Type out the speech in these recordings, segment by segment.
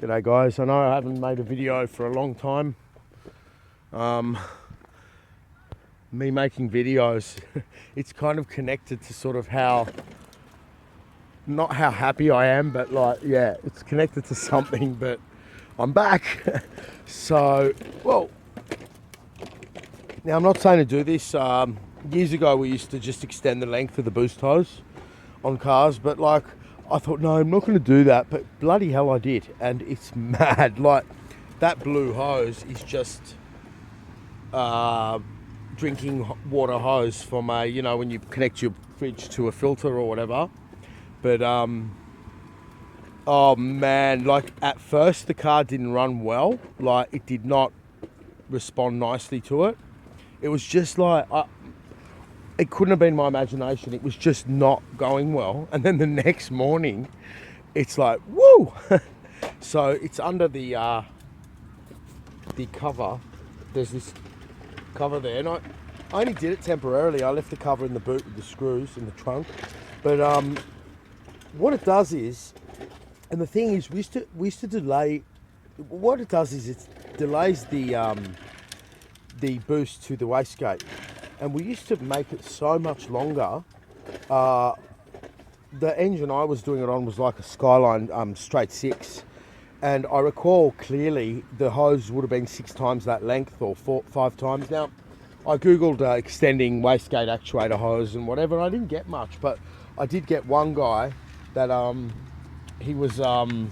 G'day guys, I know I haven't made a video for a long time. Me making videos, it's kind of connected to sort of how, not how happy I am, but like, yeah, it's connected to something, but I'm back. So, well, now I'm not saying to do this. Years ago we used to just extend the length of the boost hose on cars, but like, I thought, no, I'm not going to do that, but bloody hell I did, and it's mad. Like, that blue hose is just drinking water hose from a, you know, when you connect your fridge to a filter or whatever. But oh man, like at first the car didn't run well. Like, it did not respond nicely to it. It was just like, it couldn't have been my imagination. It was just not going well. And then the next morning, it's like, woo! So it's under the cover. There's this cover there. And I only did it temporarily. I left the cover in the boot with the screws in the trunk. But what it does is, and the thing is, we used to delay, what it does is it delays the boost to the wastegate. And we used to make it so much longer. The engine I was doing it on was like a Skyline straight 6. And I recall clearly the hose would have been 6 times that length, or 5 times. Now, I Googled extending wastegate actuator hose and whatever, and I didn't get much. But I did get one guy that he was talking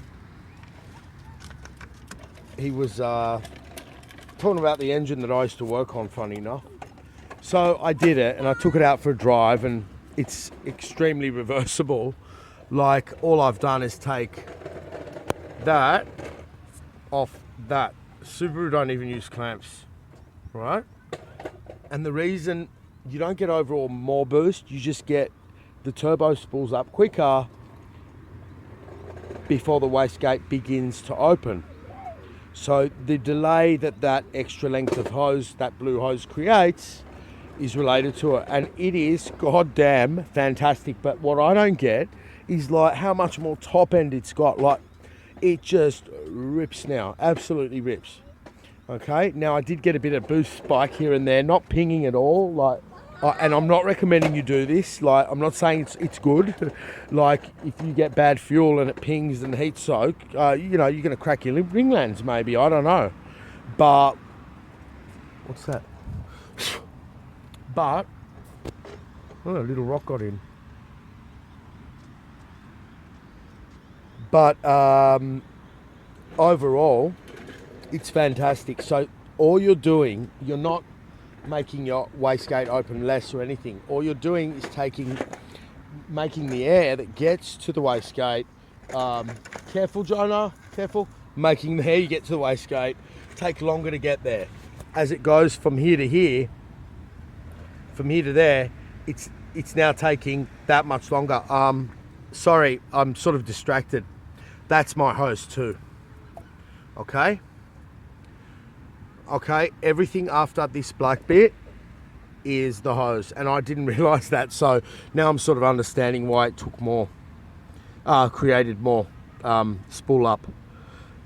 about the engine that I used to work on, funny enough. So I did it, and I took it out for a drive, and it's extremely reversible. Like, all I've done is take that off that. Subaru don't even use clamps, right? And the reason you don't get overall more boost, you just get the turbo spools up quicker before the wastegate begins to open. So the delay that extra length of hose, that blue hose creates, is related to it, and it is goddamn fantastic. But what I don't get is like how much more top end it's got. Like, it just rips now, absolutely rips. Okay, now I did get a bit of boost spike here and there, not pinging at all. Like, and I'm not recommending you do this. Like, I'm not saying it's good. Like, if you get bad fuel and it pings and heat soak, you know, you're gonna crack your ringlands maybe. I don't know, but what's that? But, oh, a little rock got in. But overall, it's fantastic. So all you're doing, you're not making your wastegate open less or anything. All you're doing is making the air that gets to the wastegate, careful Jonah, careful, making the air you get to the wastegate take longer to get there. As it goes from here to here, from here to there, it's now taking that much longer. Sorry, I'm sort of distracted. That's my hose too. Okay, everything after this black bit is the hose, and I didn't realize that, so now I'm sort of understanding why it took more, created more spool up.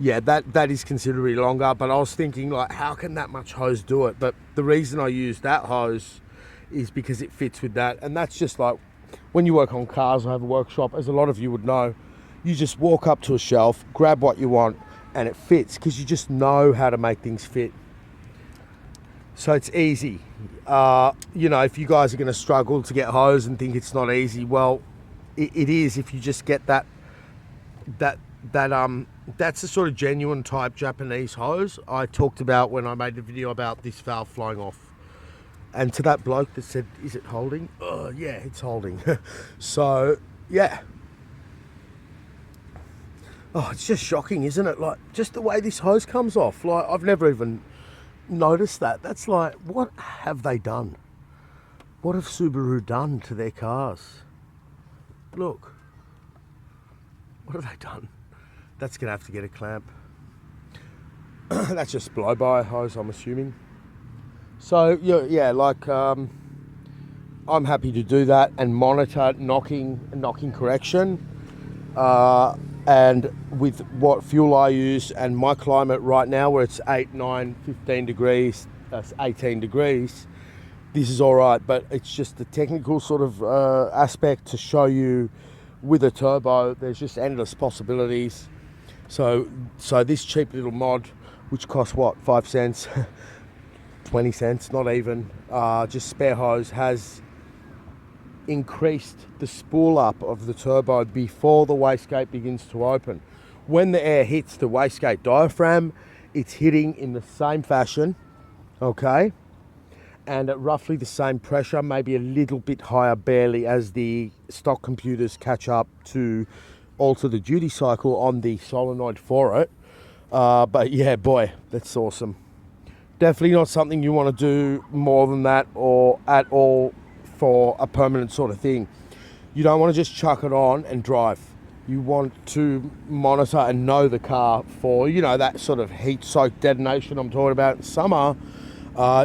Yeah, that is considerably longer, but I was thinking, like, how can that much hose do it? But the reason I use that hose is because it fits with that. And that's just like when you work on cars or have a workshop, as a lot of you would know, you just walk up to a shelf, grab what you want, and it fits, because you just know how to make things fit. So it's easy. You know, if you guys are going to struggle to get hose and think it's not easy, well, it is, if you just get that's the sort of genuine type Japanese hose I talked about when I made the video about this valve flying off. And to that bloke that said, is it holding? Oh, yeah, it's holding. So, yeah. Oh, it's just shocking, isn't it? Like, just the way this hose comes off. Like, I've never even noticed that. That's like, what have they done? What have Subaru done to their cars? Look. What have they done? That's going to have to get a clamp. That's just blow-by hose, I'm assuming. So, yeah, like, I'm happy to do that and monitor knocking correction. And with what fuel I use and my climate right now, where it's 8, 9, 15 degrees, that's 18 degrees, this is all right. But it's just the technical sort of aspect to show you with a turbo, there's just endless possibilities. So this cheap little mod, which costs what, 5 cents, 20 cents, not even, just spare hose, has increased the spool up of the turbo before the wastegate begins to open. When the air hits the wastegate diaphragm, it's hitting in the same fashion, okay, and at roughly the same pressure, maybe a little bit higher barely, as the stock computers catch up to alter the duty cycle on the solenoid for it. But yeah, boy, that's awesome. Definitely not something you want to do more than that or at all for a permanent sort of thing. You don't want to just chuck it on and drive. You want to monitor and know the car for, you know, that sort of heat-soaked detonation I'm talking about in summer.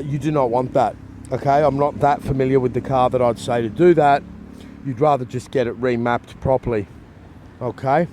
You do not want that, okay? I'm not that familiar with the car that I'd say to do that. You'd rather just get it remapped properly, okay?